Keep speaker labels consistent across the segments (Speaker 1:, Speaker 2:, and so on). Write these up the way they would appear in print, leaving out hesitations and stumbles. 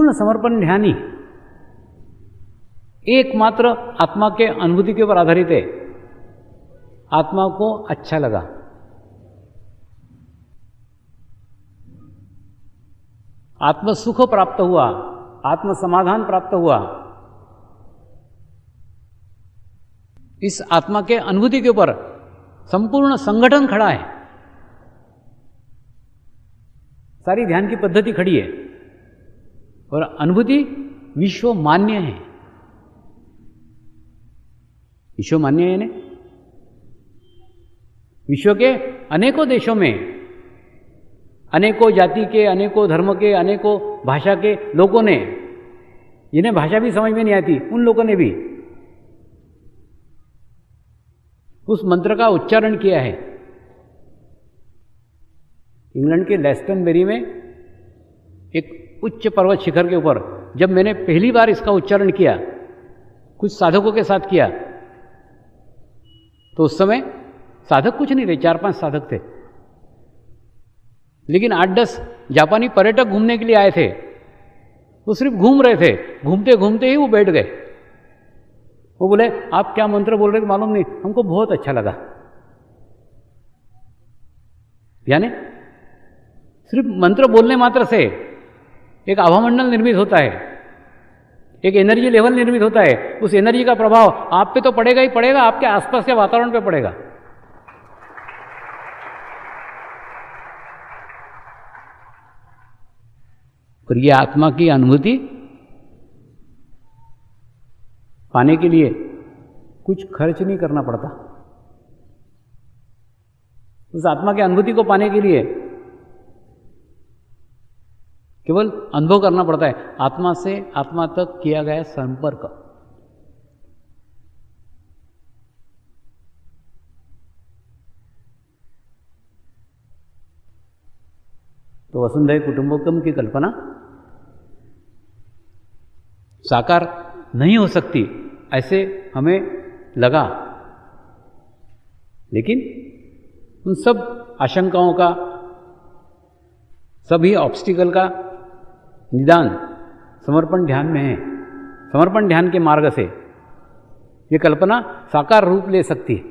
Speaker 1: संपूर्ण समर्पण ध्यान ही एकमात्र आत्मा के अनुभूति के ऊपर आधारित है। आत्मा को अच्छा लगा, आत्म सुख प्राप्त हुआ, आत्म समाधान प्राप्त हुआ, इस आत्मा के अनुभूति के ऊपर संपूर्ण संगठन खड़ा है, सारी ध्यान की पद्धति खड़ी है और अनुभूति विश्व मान्य है। विश्व मान्य है ना, विश्व के अनेकों देशों में, अनेकों जाति के, अनेकों धर्म के, अनेकों भाषा के लोगों ने, जिन्हें भाषा भी समझ में नहीं आती, उन लोगों ने भी उस मंत्र का उच्चारण किया है। इंग्लैंड के लेस्टनबेरी में एक उच्च पर्वत शिखर के ऊपर जब मैंने पहली बार इसका उच्चारण किया, कुछ साधकों के साथ किया, तो उस समय साधक कुछ नहीं थे, 4-5 साधक थे, लेकिन 8-10 जापानी पर्यटक घूमने के लिए आए थे। वो सिर्फ घूम रहे थे, घूमते घूमते ही वो बैठ गए। वो बोले, आप क्या मंत्र बोल रहे थे मालूम नहीं, हमको बहुत अच्छा लगा। यानी सिर्फ मंत्र बोलने मात्र से एक आभामंडल निर्मित होता है, एक एनर्जी लेवल निर्मित होता है। उस एनर्जी का प्रभाव आप पे तो पड़ेगा ही पड़ेगा, आपके आसपास के वातावरण पे पड़ेगा। और ये आत्मा की अनुभूति पाने के लिए कुछ खर्च नहीं करना पड़ता। उस आत्मा की अनुभूति को पाने के लिए केवल अनुभव करना पड़ता है, आत्मा से आत्मा तक किया गया संपर्क। तो वसुंधैव कुटुंबकम की कल्पना साकार नहीं हो सकती ऐसे हमें लगा, लेकिन उन सब आशंकाओं का, सभी ऑब्स्टिकल का निदान समर्पण ध्यान में है। समर्पण ध्यान के मार्ग से ये कल्पना साकार रूप ले सकती है।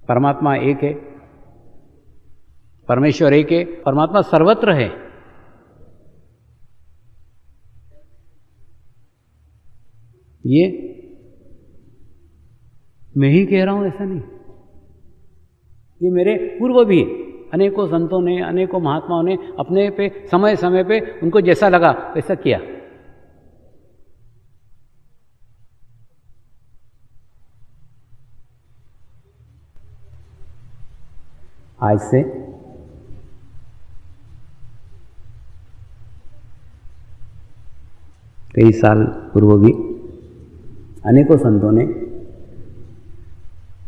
Speaker 1: परमात्मा एक है, परमेश्वर एक है, परमात्मा सर्वत्र है। ये मैं ही कह रहा हूं, ऐसा नहीं, ये मेरे पूर्व भी अनेकों संतों ने, अनेकों महात्माओं ने अपने पे समय समय पे उनको जैसा लगा वैसा किया। आज से कई साल पूर्व भी अनेकों संतों ने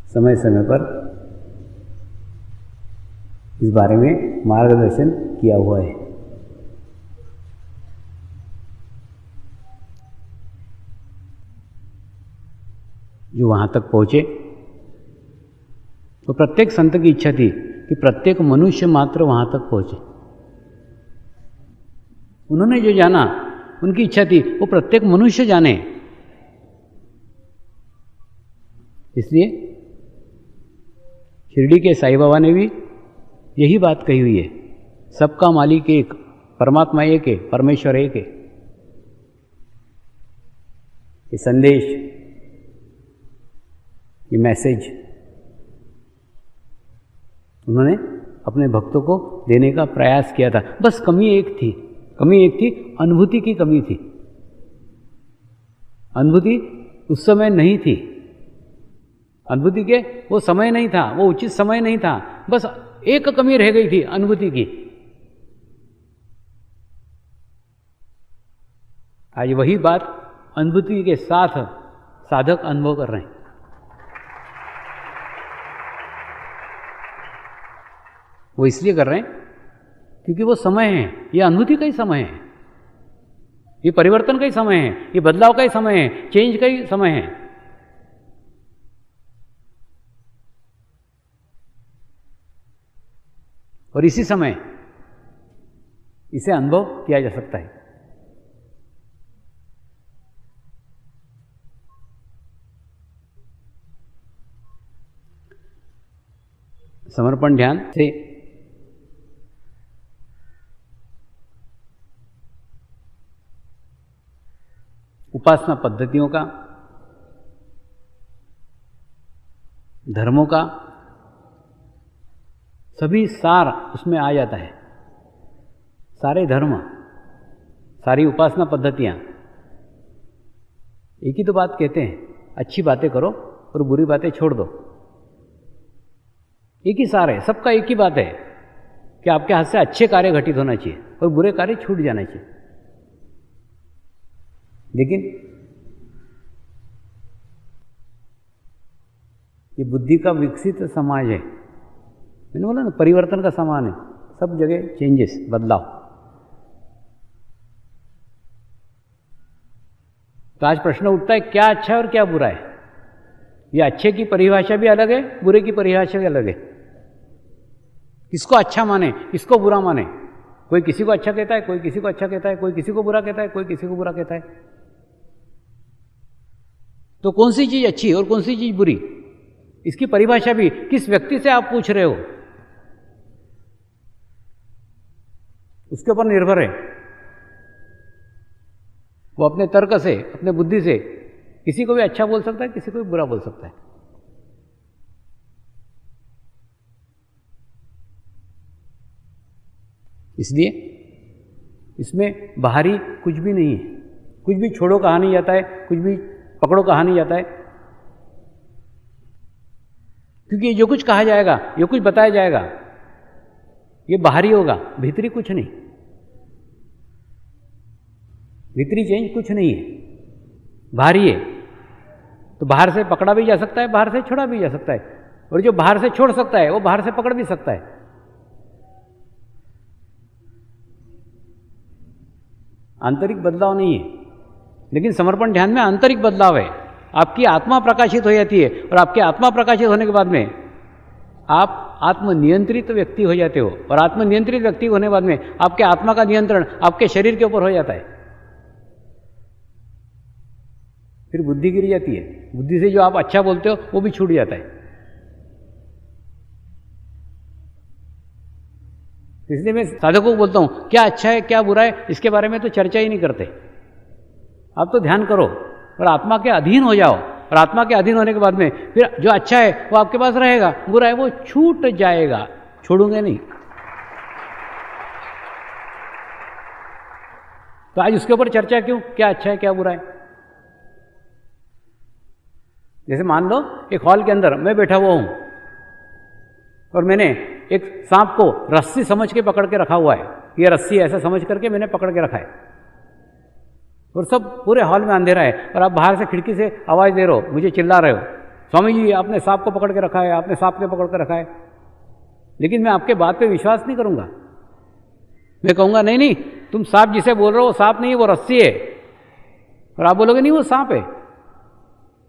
Speaker 1: समय समय पर इस बारे में मार्गदर्शन किया हुआ है। जो वहाँ तक पहुँचे, तो प्रत्येक संत की इच्छा थी कि प्रत्येक मनुष्य मात्र वहाँ तक पहुँचे। उन्होंने जो जाना, उनकी इच्छा थी वो प्रत्येक मनुष्य जाने। इसलिए शिरडी के साईं बाबा ने भी यही बात कही हुई है, सबका मालिक एक, परमात्मा एक है, परमेश्वर एक है। ये संदेश, ये मैसेज उन्होंने अपने भक्तों को देने का प्रयास किया था। बस कमी एक थी, अनुभूति की कमी थी। अनुभूति उस समय नहीं थी, अनुभूति के वो समय नहीं था, वो उचित समय नहीं था। बस एक कमी रह गई थी अनुभूति की। आज वही बात अनुभूति के साथ साधक अनुभव कर रहे हैं। वो इसलिए कर रहे हैं क्योंकि वो समय है, ये अनुभूति का ही समय है, ये परिवर्तन का ही समय है, ये बदलाव का ही समय है, चेंज का ही समय है। और इसी समय इसे अनुभव किया जा सकता है। समर्पण ध्यान से उपासना पद्धतियों का, धर्मों का सभी सार उसमें आ जाता है। सारे धर्म, सारी उपासना पद्धतियाँ एक ही तो बात कहते हैं, अच्छी बातें करो और बुरी बातें छोड़ दो। एक ही सार है, सबका एक ही बात है कि आपके हाथ से अच्छे कार्य घटित होना चाहिए और बुरे कार्य छूट जाना चाहिए। लेकिन ये बुद्धि का विकसित समाज है, मैंने बोला ना परिवर्तन का सामान है, सब जगह चेंजेस, बदलाव। तो आज प्रश्न उठता है क्या अच्छा है और क्या बुरा है। ये अच्छे की परिभाषा भी अलग है, बुरे की परिभाषा भी अलग है। किसको अच्छा माने, किसको बुरा माने। कोई किसी को अच्छा कहता है, कोई किसी को अच्छा कहता है, कोई किसी को बुरा कहता है, कोई किसी को बुरा कहता है। तो कौन सी चीज अच्छी और कौन सी चीज बुरी, इसकी परिभाषा भी किस व्यक्ति से आप पूछ रहे हो उसके ऊपर निर्भर है। वो अपने तर्क से, अपने बुद्धि से किसी को भी अच्छा बोल सकता है, किसी को भी बुरा बोल सकता है। इसलिए इसमें बाहरी कुछ भी नहीं है, कुछ भी छोड़ो कहा नहीं जाता है, कुछ भी पकड़ो कहा नहीं जाता है। क्योंकि जो कुछ कहा जाएगा, जो कुछ बताया जाएगा, ये बाहरी होगा, भीतरी कुछ नहीं। भीतरी चेंज कुछ नहीं है, बाहरी है। तो बाहर से पकड़ा भी जा सकता है, बाहर से छोड़ा भी जा सकता है, और जो बाहर से छोड़ सकता है वो बाहर से पकड़ भी सकता है। आंतरिक बदलाव नहीं है, लेकिन समर्पण ध्यान में आंतरिक बदलाव है। आपकी आत्मा प्रकाशित हो जाती है, और आपके आत्मा प्रकाशित होने के बाद में आप आत्मनियंत्रित व्यक्ति हो जाते हो, और आत्मनियंत्रित व्यक्ति होने के बाद में आपके आत्मा का नियंत्रण आपके शरीर के ऊपर हो जाता है। फिर बुद्धि गिर जाती है, बुद्धि से जो आप अच्छा बोलते हो वो भी छूट जाता है। इसलिए मैं साधकों को बोलता हूं क्या अच्छा है क्या बुरा है इसके बारे में तो चर्चा ही नहीं करते। आप तो ध्यान करो और आत्मा के अधीन हो जाओ, और आत्मा के अधीन होने के बाद में फिर जो अच्छा है वो आपके पास रहेगा, बुरा है वो छूट जाएगा, छोड़ूंगे नहीं। तो आज उसके ऊपर चर्चा क्यों, क्या अच्छा है क्या बुरा है। जैसे मान लो एक हॉल के अंदर मैं बैठा हुआ हूं और मैंने एक सांप को रस्सी समझ के पकड़ के रखा हुआ है, ये रस्सी ऐसा समझ करके मैंने पकड़ के रखा है, और सब पूरे हॉल में अंधेरा है, और आप बाहर से खिड़की से आवाज़ दे रहे हो, मुझे चिल्ला रहे हो, स्वामी जी आपने सांप को पकड़ के रखा है, आपने सांप को पकड़ के रखा है। लेकिन मैं आपके बात पे विश्वास नहीं करूंगा। मैं कहूँगा नहीं नहीं तुम सांप जिसे बोल रहे हो वो सांप नहीं है, वो रस्सी है, और आप बोलोगे नहीं वो सांप है।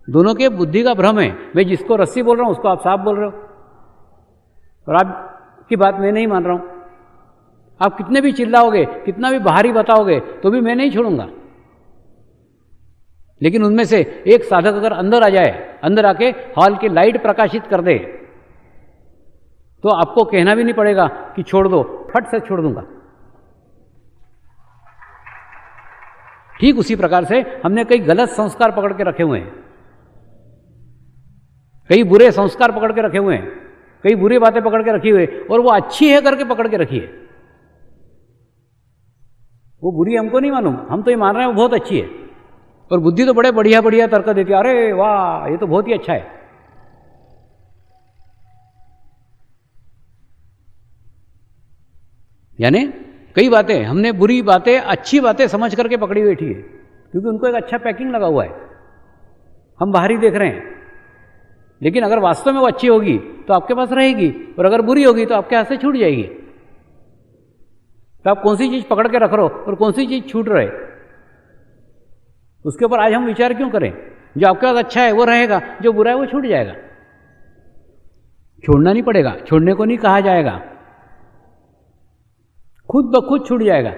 Speaker 1: दोनों के बुद्धि का भ्रम है। मैं जिसको रस्सी बोल रहा हूँ उसको आप सांप बोल रहे हो, और आपकी बात मैं नहीं मान रहा हूँ। आप कितने भी चिल्लाओगे, कितना भी बाहरी बताओगे, तो भी मैं नहीं छोड़ूंगा। लेकिन उनमें से एक साधक अगर अंदर आ जाए, अंदर आके हॉल की लाइट प्रकाशित कर दे, तो आपको कहना भी नहीं पड़ेगा कि छोड़ दो, फट से छोड़ दूंगा। ठीक उसी प्रकार से हमने कई गलत संस्कार पकड़ के रखे हुए हैं, कई बुरे संस्कार पकड़ के रखे हुए हैं, कई बुरी बातें पकड़ के रखी हुई, और वो अच्छी है करके पकड़ के रखी है। वो बुरी हमको नहीं मालूम, हम तो ये मान रहे हैं वो बहुत अच्छी है, और बुद्धि तो बड़े बढ़िया बढ़िया तर्क देती है, अरे वाह ये तो बहुत ही अच्छा है। यानी कई बातें हमने बुरी बातें अच्छी बातें समझ करके पकड़ी बैठी है, क्योंकि उनको एक अच्छा पैकिंग लगा हुआ है, हम बाहरी देख रहे हैं। लेकिन अगर वास्तव में वो अच्छी होगी तो आपके पास रहेगी, और अगर बुरी होगी तो आपके हाथ से छूट जाएगी। तो आप कौन सी चीज पकड़ के रख रहे हो और कौन सी चीज छूट रहे, उसके ऊपर आज हम विचार क्यों करें। जो आपके पास अच्छा है वो रहेगा, जो बुरा है वो छूट जाएगा। छोड़ना नहीं पड़ेगा, छोड़ने को नहीं कहा जाएगा। खुद ब खुद छूट जाएगा।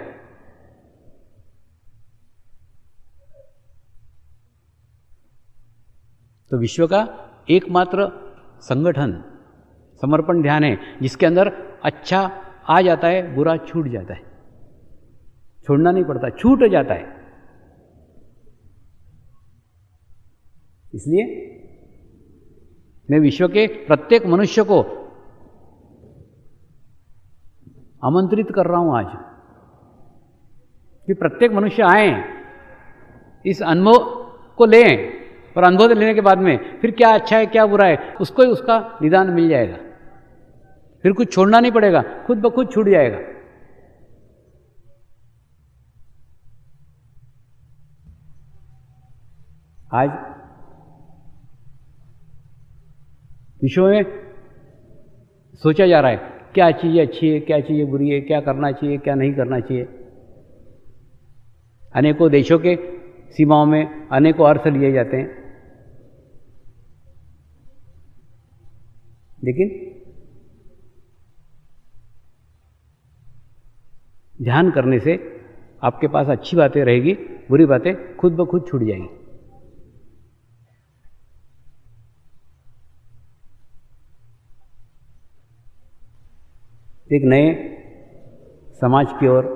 Speaker 1: तो विश्व का एकमात्र संगठन समर्पण ध्यान है जिसके अंदर अच्छा आ जाता है, बुरा छूट जाता है, छोड़ना नहीं पड़ता, छूट जाता है। इसलिए मैं विश्व के प्रत्येक मनुष्य को आमंत्रित कर रहा हूं आज कि प्रत्येक मनुष्य आए, इस अनुभव को लें, और अनुभव लेने के बाद में फिर क्या अच्छा है क्या बुरा है उसको ही उसका निदान मिल जाएगा। फिर कुछ छोड़ना नहीं पड़ेगा, खुद ब खुद छूट जाएगा। आज विश्व में सोचा जा रहा है क्या चीज़ अच्छी है, क्या चीज़ें बुरी है, क्या करना चाहिए, क्या नहीं करना चाहिए। अनेकों देशों के सीमाओं में अनेकों अर्थ लिए जाते हैं, लेकिन ध्यान करने से आपके पास अच्छी बातें रहेगी, बुरी बातें खुद ब खुद छूट जाएंगी। एक नए समाज की ओर,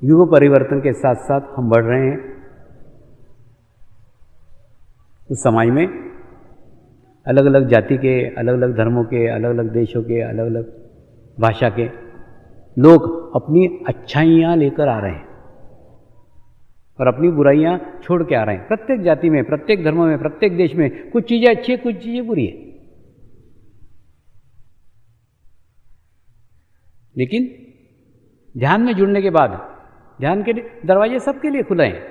Speaker 1: युग परिवर्तन के साथ साथ हम बढ़ रहे हैं। उस समाज में अलग अलग जाति के, अलग अलग धर्मों के, अलग अलग देशों के, अलग अलग भाषा के लोग अपनी अच्छाइयाँ लेकर आ रहे हैं और अपनी बुराइयाँ छोड़ के आ रहे हैं। प्रत्येक जाति में, प्रत्येक धर्म में, प्रत्येक देश में कुछ चीज़ें अच्छी है, कुछ चीज़ें बुरी है, लेकिन ध्यान में जुड़ने के बाद ध्यान के दरवाजे सबके लिए खुले हैं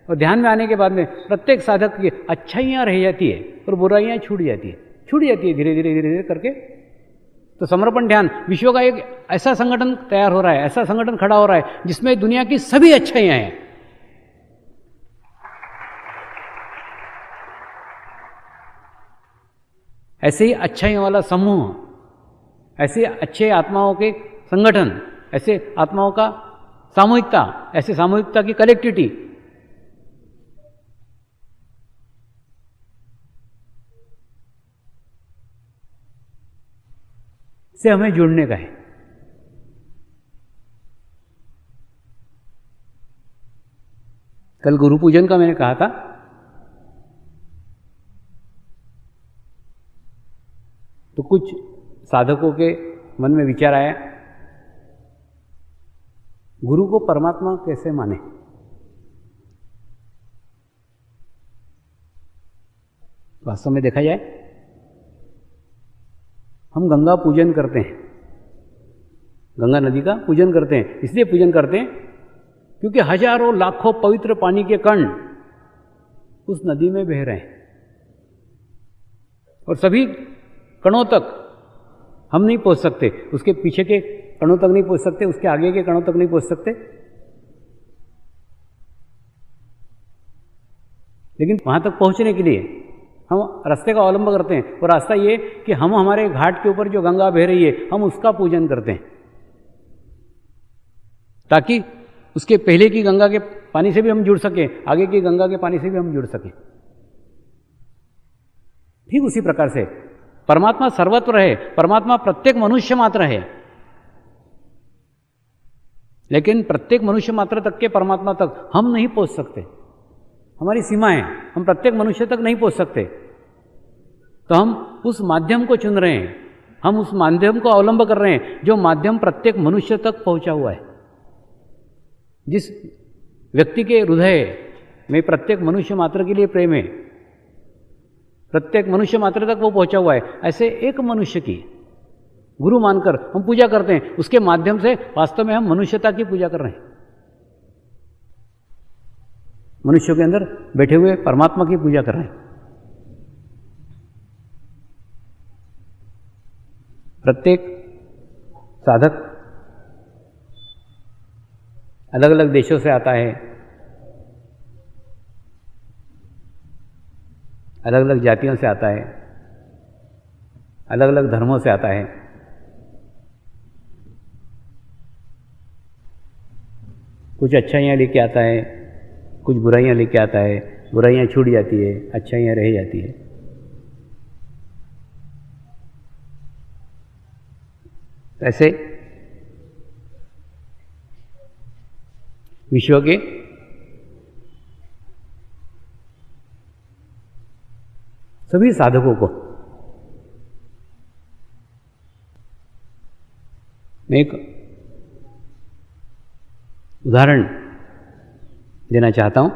Speaker 1: और ध्यान में आने के बाद में प्रत्येक साधक की अच्छाइयाँ रह जाती है और बुराइयाँ छूट जाती है धीरे धीरे धीरे धीरे करके। तो समर्पण ध्यान विश्व का एक ऐसा संगठन तैयार हो रहा है, ऐसा संगठन खड़ा हो रहा है जिसमें दुनिया की सभी अच्छाइयाँ हैं। ऐसे ही अच्छाइयों वाला समूह, ऐसे अच्छे आत्माओं के संगठन, ऐसे आत्माओं का सामूहिकता, ऐसे सामूहिकता की कलेक्टिविटी से हमें जुड़ने का है। कल गुरु पूजन का मैंने कहा था, तो कुछ साधकों के मन में विचार आया, गुरु को परमात्मा कैसे माने। वास्तव में देखा जाए, हम गंगा पूजन करते हैं, गंगा नदी का पूजन करते हैं। इसलिए पूजन करते हैं क्योंकि हजारों लाखों पवित्र पानी के कण उस नदी में बह रहे हैं और सभी कणों तक हम नहीं पहुंच सकते, उसके पीछे के कणों तक नहीं पहुंच सकते, उसके आगे के कणों तक नहीं पहुंच सकते, लेकिन वहां तक पहुंचने के लिए हम रास्ते का अवलंबन करते हैं। और रास्ता ये कि हम हमारे घाट के ऊपर जो गंगा बह रही है हम उसका पूजन करते हैं, ताकि उसके पहले की गंगा के पानी से भी हम जुड़ सकें, आगे की गंगा के पानी से भी हम जुड़ सकें। ठीक उसी प्रकार से परमात्मा सर्वत्र है, परमात्मा प्रत्येक मनुष्य मात्र है, लेकिन प्रत्येक मनुष्य मात्र तक के परमात्मा तक हम नहीं पहुंच सकते, हमारी सीमा है, हम प्रत्येक मनुष्य तक नहीं पहुंच सकते। तो हम उस माध्यम को चुन रहे हैं, हम उस माध्यम को अवलंब कर रहे हैं जो माध्यम प्रत्येक मनुष्य तक पहुंचा हुआ है। जिस व्यक्ति के हृदय में प्रत्येक मनुष्य मात्र के लिए प्रेम है, प्रत्येक मनुष्य मात्र तक वो पहुंचा हुआ है, ऐसे एक मनुष्य की गुरु मानकर हम पूजा करते हैं। उसके माध्यम से वास्तव में हम मनुष्यता की पूजा कर रहे हैं, मनुष्यों के अंदर बैठे हुए परमात्मा की पूजा कर रहे हैं। प्रत्येक साधक अलग अलग देशों से आता है, अलग अलग जातियों से आता है, अलग अलग धर्मों से आता है, कुछ अच्छाइयाँ लेके आता है, कुछ बुराइयाँ लेके आता है, बुराइयाँ छूट जाती है, अच्छाइयाँ रह जाती है। ऐसे विश्व के सभी साधकों को मैं एक उदाहरण देना चाहता हूं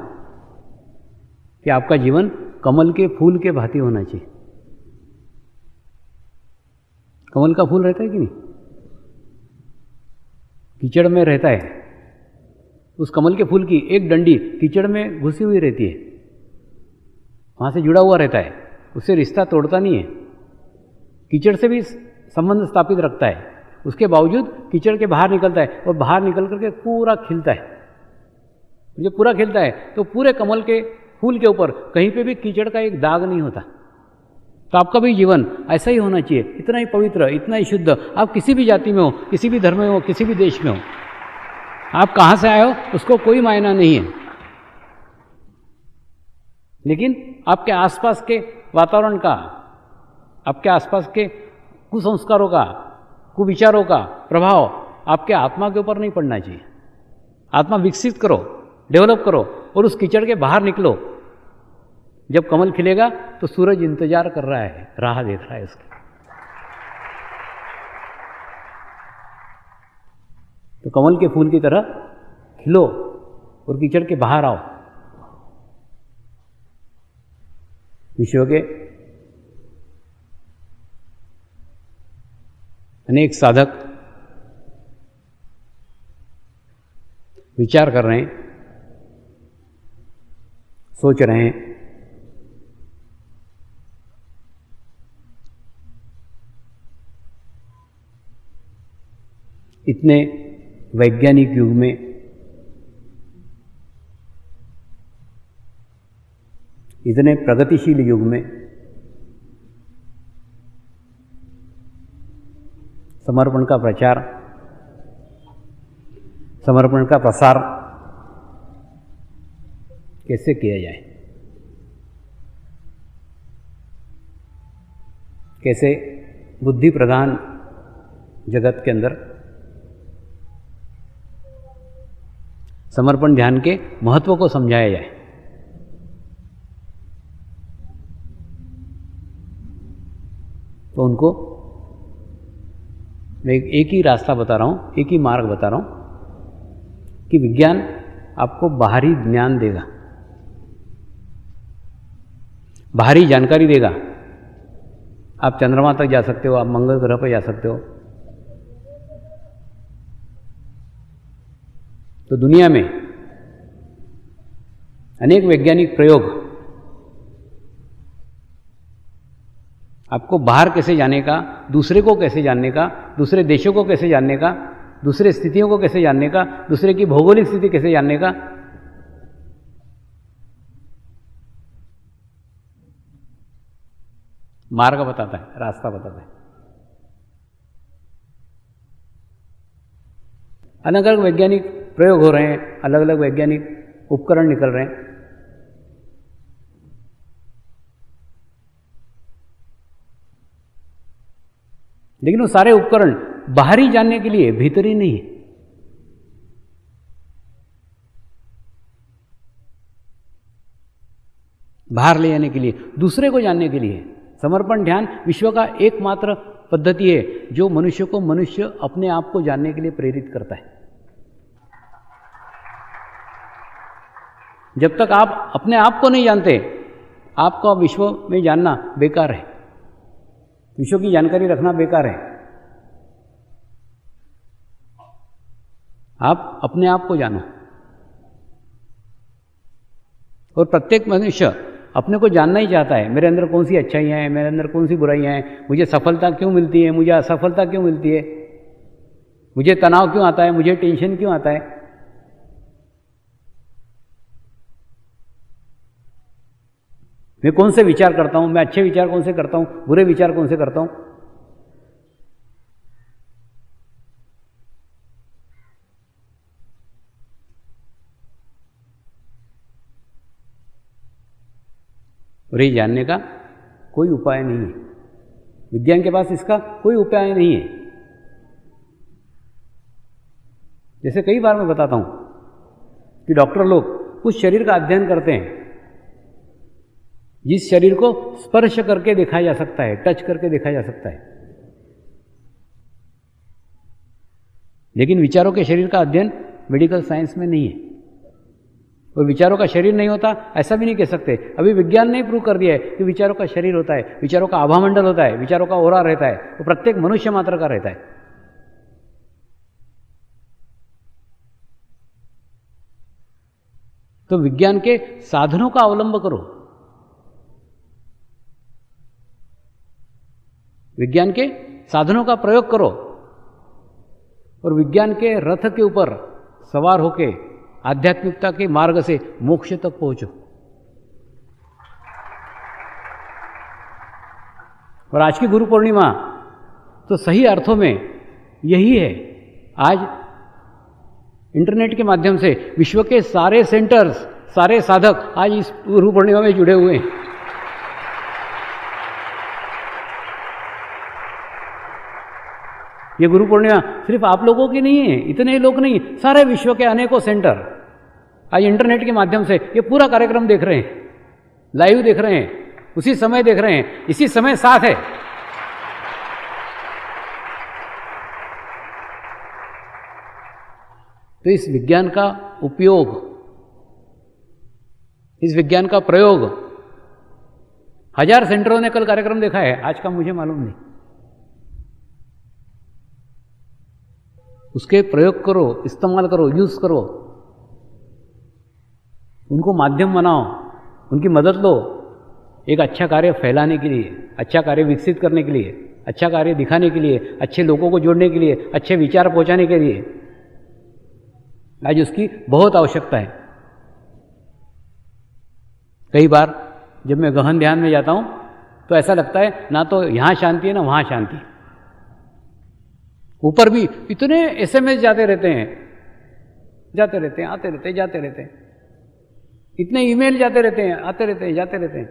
Speaker 1: कि आपका जीवन कमल के फूल के भांति होना चाहिए। कमल का फूल रहता है कि नहीं? कीचड़ में रहता है, उस कमल के फूल की एक डंडी कीचड़ में घुसी हुई रहती है, वहां से जुड़ा हुआ रहता है, उससे रिश्ता तोड़ता नहीं है, कीचड़ से भी संबंध स्थापित रखता है। उसके बावजूद कीचड़ के बाहर निकलता है और बाहर निकल करके पूरा खिलता है। जब पूरा खिलता है तो पूरे कमल के फूल के ऊपर कहीं पे भी कीचड़ का एक दाग नहीं होता। तो आपका भी जीवन ऐसा ही होना चाहिए, इतना ही पवित्र, इतना ही शुद्ध। आप किसी भी जाति में हो, किसी भी धर्म में हो, किसी भी देश में हो, आप कहाँ से आए हो उसको कोई मायना नहीं है, लेकिन आपके आसपास के वातावरण का, आपके आसपास के कुसंस्कारों का, कुविचारों का प्रभाव आपके आत्मा के ऊपर नहीं पड़ना चाहिए। आत्मा विकसित करो, डेवलप करो और उस कीचड़ के बाहर निकलो। जब कमल खिलेगा तो सूरज इंतजार कर रहा है, राह देख रहा है उसकी। तो कमल के फूल की तरह खिलो और कीचड़ के बाहर आओ। विश्व के अनेक साधक विचार कर रहे हैं, सोच रहे हैं इतने वैज्ञानिक युग में, इतने प्रगतिशील युग में समर्पण का प्रचार, समर्पण का प्रसार कैसे किया जाए, कैसे बुद्धि प्रधान जगत के अंदर समर्पण ध्यान के महत्व को समझाया जाए। तो उनको मैं एक ही रास्ता बता रहा हूँ, एक ही मार्ग बता रहा हूँ कि विज्ञान आपको बाहरी ज्ञान देगा, बाहरी जानकारी देगा। आप चंद्रमा तक जा सकते हो, आप मंगल ग्रह पर जा सकते हो। तो दुनिया में अनेक वैज्ञानिक प्रयोग आपको बाहर कैसे जाने का, दूसरे को कैसे जानने का, दूसरे देशों को कैसे जानने का, दूसरे स्थितियों को कैसे जानने का, दूसरे की भौगोलिक स्थिति कैसे जानने का, मार्ग बताता है, रास्ता बताता है। अलग अलग वैज्ञानिक प्रयोग हो रहे हैं, अलग अलग वैज्ञानिक उपकरण निकल रहे हैं। लेकिन वो सारे उपकरण बाहरी जानने के लिए, भीतरी नहीं है। बाहर ले जाने के लिए, दूसरे को जानने के लिए। समर्पण ध्यान विश्व का एकमात्र पद्धति है जो मनुष्य को मनुष्य अपने आप को जानने के लिए प्रेरित करता है। जब तक आप अपने आप को नहीं जानते, आपका विश्व में जानना बेकार है, विश्व की जानकारी रखना बेकार है। आप अपने आप को जानो। और प्रत्येक मनुष्य अपने को जानना ही चाहता है। मेरे अंदर कौन सी अच्छाइयाँ हैं, मेरे अंदर कौन सी बुराइयाँ हैं, मुझे सफलता क्यों मिलती है, मुझे असफलता क्यों मिलती है, मुझे तनाव क्यों आता है, मुझे टेंशन क्यों आता है। मैं कौन से विचार करता हूँ, मैं अच्छे विचार कौन से करता हूँ, बुरे विचार कौन से करता हूँ। और ये जानने का कोई उपाय नहीं है। विज्ञान के पास इसका कोई उपाय नहीं है। जैसे कई बार मैं बताता हूँ कि डॉक्टर लोग उस शरीर का अध्ययन करते हैं जिस शरीर को स्पर्श करके देखा जा सकता है, टच करके देखा जा सकता है, लेकिन विचारों के शरीर का अध्ययन मेडिकल साइंस में नहीं है। और विचारों का शरीर नहीं होता ऐसा भी नहीं कह सकते। अभी विज्ञान ने प्रूव कर दिया है कि विचारों का शरीर होता है, विचारों का आभामंडल होता है, विचारों का ओरा रहता है, वो प्रत्येक मनुष्य मात्र का रहता है। तो विज्ञान के साधनों का अवलंब करो, विज्ञान के साधनों का प्रयोग करो और विज्ञान के रथ के ऊपर सवार होके आध्यात्मिकता के मार्ग से मोक्ष तक पहुंचो। और आज की गुरु पूर्णिमा तो सही अर्थों में यही है। आज इंटरनेट के माध्यम से विश्व के सारे सेंटर्स, सारे साधक आज इस गुरु पूर्णिमा में जुड़े हुए हैं। ये गुरु पूर्णिमा सिर्फ आप लोगों की नहीं है, इतने ही लोग नहीं, सारे विश्व के अनेकों सेंटर आज इंटरनेट के माध्यम से ये पूरा कार्यक्रम देख रहे हैं, लाइव देख रहे हैं, उसी समय देख रहे हैं, इसी समय साथ है। तो इस विज्ञान का उपयोग, इस विज्ञान का प्रयोग 1000 सेंटरों ने कल कार्यक्रम देखा है, आज का मुझे मालूम नहीं। उसके प्रयोग करो, इस्तेमाल करो, यूज करो, उनको माध्यम बनाओ, उनकी मदद लो एक अच्छा कार्य फैलाने के लिए, अच्छा कार्य विकसित करने के लिए, अच्छा कार्य दिखाने के लिए, अच्छे लोगों को जोड़ने के लिए, अच्छे विचार पहुंचाने के लिए। आज उसकी बहुत आवश्यकता है। कई बार जब मैं गहन ध्यान में जाता हूं तो ऐसा लगता है ना तो यहां शांति है ना वहां शांति। ऊपर भी इतने SMS जाते रहते हैं, जाते रहते हैं, आते रहते हैं, जाते रहते हैं, इतने ईमेल जाते रहते हैं, आते रहते हैं, जाते रहते हैं।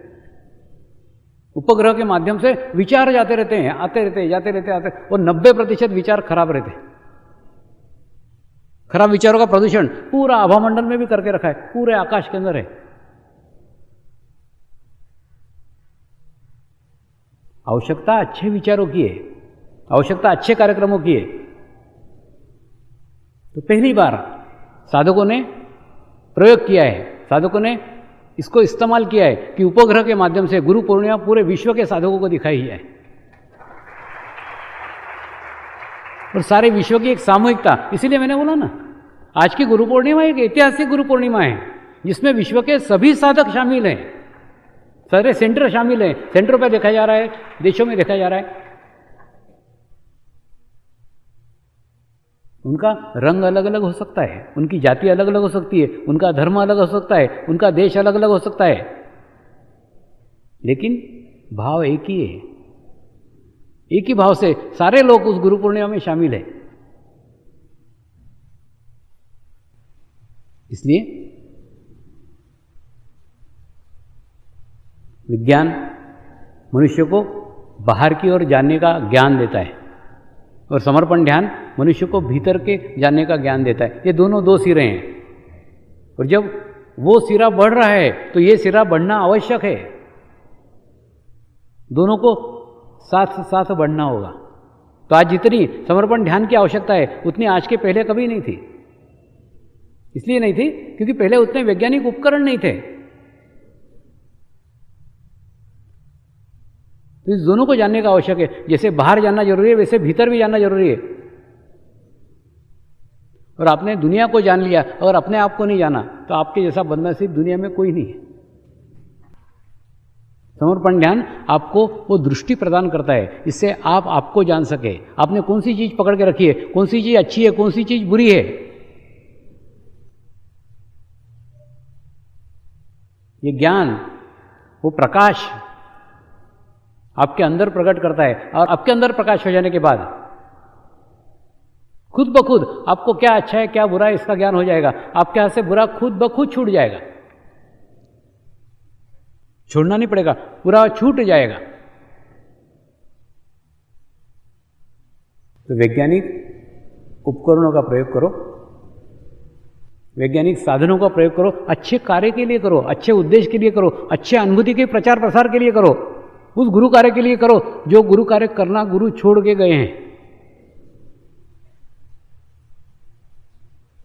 Speaker 1: उपग्रह के माध्यम से विचार जाते रहते हैं, आते रहते हैं, जाते रहते हैं, आते, और 90% विचार खराब रहते हैं। खराब विचारों का प्रदूषण पूरा आभामंडल में भी करके रखा है, पूरे आकाश के अंदर है। आवश्यकता अच्छे विचारों की है, आवश्यकता अच्छे कार्यक्रमों की है। तो पहली बार साधकों ने प्रयोग किया है, साधकों ने इसको इस्तेमाल किया है कि उपग्रह के माध्यम से गुरु पूर्णिमा पूरे विश्व के साधकों को दिखाई है। और सारे विश्व की एक सामूहिकता, इसीलिए मैंने बोला ना, आज की गुरु पूर्णिमा एक ऐतिहासिक गुरु पूर्णिमा है जिसमें विश्व के सभी साधक शामिल हैं, सारे सेंटर शामिल हैं। सेंटरों पर देखा जा रहा है, देशों में देखा जा रहा है। उनका रंग अलग अलग हो सकता है, उनकी जाति अलग अलग हो सकती है, उनका धर्म अलग हो सकता है, उनका देश अलग अलग हो सकता है, लेकिन भाव एक ही है। एक ही भाव से सारे लोग उस गुरु पूर्णिमा में शामिल है। इसलिए विज्ञान मनुष्य को बाहर की ओर जानने का ज्ञान देता है और समर्पण ध्यान मनुष्य को भीतर के जानने का ज्ञान देता है। ये दोनों दो सिरे हैं और जब वो सिरा बढ़ रहा है तो ये सिरा बढ़ना आवश्यक है। दोनों को साथ साथ बढ़ना होगा। तो आज जितनी समर्पण ध्यान की आवश्यकता है उतनी आज के पहले कभी नहीं थी। इसलिए नहीं थी क्योंकि पहले उतने वैज्ञानिक उपकरण नहीं थे। तो इस दोनों को जानने का आवश्यक है। जैसे बाहर जानना जरूरी है वैसे भीतर भी जानना जरूरी है। और आपने दुनिया को जान लिया अगर अपने आप को नहीं जाना तो आपके जैसा बदनसीब दुनिया में कोई नहीं है। समर्पण ध्यान आपको वो दृष्टि प्रदान करता है इससे आप आपको जान सके। आपने कौन सी चीज पकड़ के रखी है, कौन सी चीज अच्छी है, कौन सी चीज बुरी है। ये ज्ञान, वो प्रकाश आपके अंदर प्रकट करता है और आपके अंदर प्रकाश हो जाने के बाद खुद ब खुद आपको क्या अच्छा है क्या बुरा है इसका ज्ञान हो जाएगा। आपके हाथ से बुरा खुद ब खुद छूट जाएगा। छोड़ना नहीं पड़ेगा, पूरा छूट जाएगा। तो वैज्ञानिक उपकरणों का प्रयोग करो, वैज्ञानिक साधनों का प्रयोग करो, अच्छे कार्य के लिए करो, अच्छे उद्देश्य के लिए करो, अच्छे अनुभूति के प्रचार प्रसार के लिए करो, उस गुरु कार्य के लिए करो जो गुरु कार्य करना गुरु छोड़ के गए हैं।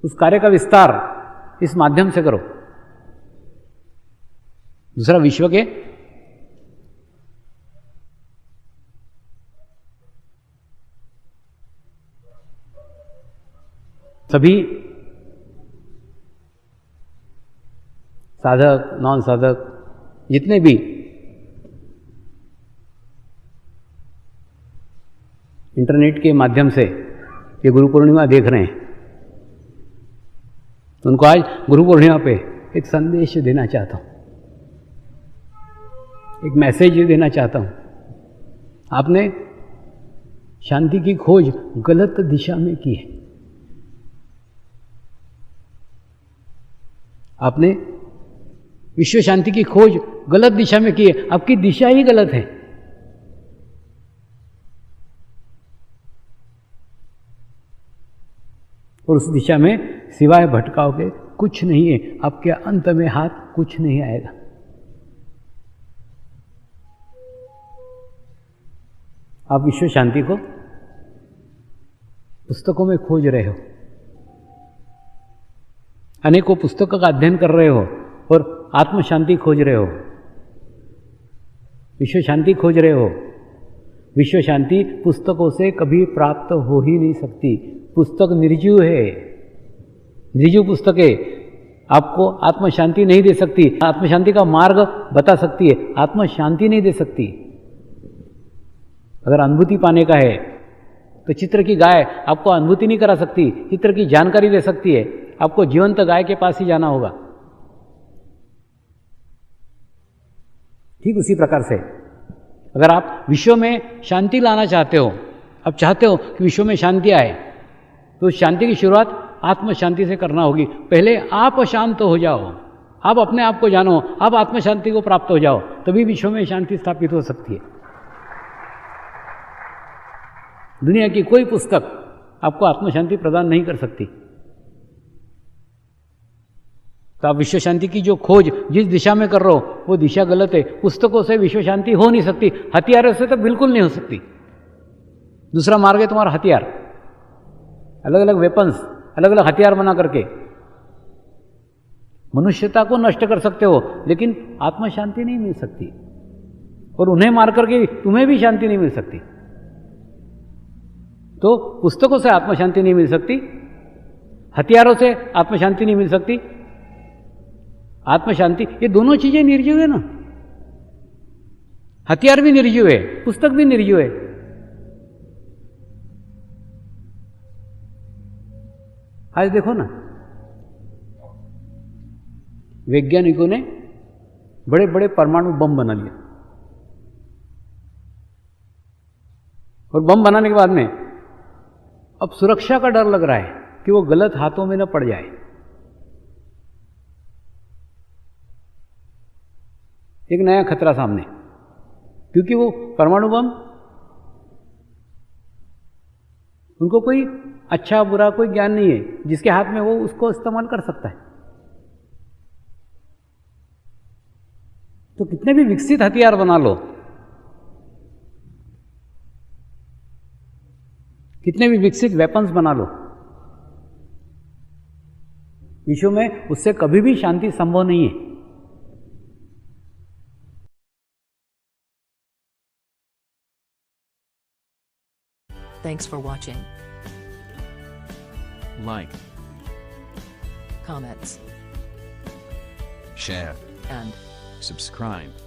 Speaker 1: उस कार्य का विस्तार इस माध्यम से करो। दूसरा, विश्व के सभी साधक, नॉन साधक, जितने भी इंटरनेट के माध्यम से ये गुरु पूर्णिमा देख रहे हैं, तो उनको आज गुरु पूर्णिमा पे एक संदेश देना चाहता हूँ, एक मैसेज देना चाहता हूँ। आपने शांति की खोज गलत दिशा में की है। आपने विश्व शांति की खोज गलत दिशा में की है। आपकी दिशा ही गलत है। और उस दिशा में सिवाय भटकाव के कुछ नहीं है। आपके अंत में हाथ कुछ नहीं आएगा। आप विश्व शांति को पुस्तकों में खोज रहे हो, अनेकों पुस्तकों का अध्ययन कर रहे हो और आत्म शांति खोज रहे हो, विश्व शांति खोज रहे हो। विश्व शांति पुस्तकों से कभी प्राप्त हो ही नहीं सकती। पुस्तक निर्जीव है, निर्जीव पुस्तक है, आपको आत्म शांति नहीं दे सकती। आत्म शांति का मार्ग बता सकती है, आत्म शांति नहीं दे सकती। अगर अनुभूति पाने का है तो चित्र की गाय आपको अनुभूति नहीं करा सकती, चित्र की जानकारी दे सकती है। आपको जीवंत गाय के पास ही जाना होगा। ठीक उसी प्रकार से अगर आप विश्व में शांति लाना चाहते हो, आप चाहते हो कि विश्व में शांति आए, तो शांति की शुरुआत आत्म शांति से करना होगी। पहले आप शांत हो जाओ, आप अपने आप को जानो, आप आत्म शांति को प्राप्त हो जाओ, तभी विश्व में शांति स्थापित हो सकती है। दुनिया की कोई पुस्तक आपको आत्म शांति प्रदान नहीं कर सकती। तो आप विश्व शांति की जो खोज जिस दिशा में कर रहे हो वो दिशा गलत है। पुस्तकों से विश्व शांति हो नहीं सकती, हथियारों से तो बिल्कुल नहीं हो सकती। दूसरा मार्ग है तुम्हारा हथियार, अलग अलग वेपन्स, अलग अलग हथियार बना करके मनुष्यता को नष्ट कर सकते हो, लेकिन आत्म शांति नहीं मिल सकती। और उन्हें मार करके तुम्हें भी शांति नहीं मिल सकती। तो पुस्तकों से आत्म शांति नहीं मिल सकती, हथियारों से आत्म शांति नहीं मिल सकती। आत्म शांति, ये दोनों चीजें निर्जीव है ना। हथियार भी निर्जीव है, पुस्तक भी निर्जीव है। आज देखो ना, वैज्ञानिकों ने बड़े बड़े परमाणु बम बना लिया, और बम बनाने के बाद में अब सुरक्षा का डर लग रहा है कि वो गलत हाथों में न पड़ जाए। एक नया खतरा सामने, क्योंकि वो परमाणु बम, उनको कोई अच्छा बुरा कोई ज्ञान नहीं है, जिसके हाथ में वो उसको इस्तेमाल कर सकता है। तो कितने भी विकसित हथियार बना लो, कितने भी विकसित वेपन्स बना लो, विश्व में उससे कभी भी शांति संभव नहीं है।
Speaker 2: Thanks for watching.
Speaker 3: Like,
Speaker 2: Comments
Speaker 3: share,
Speaker 2: and
Speaker 3: subscribe.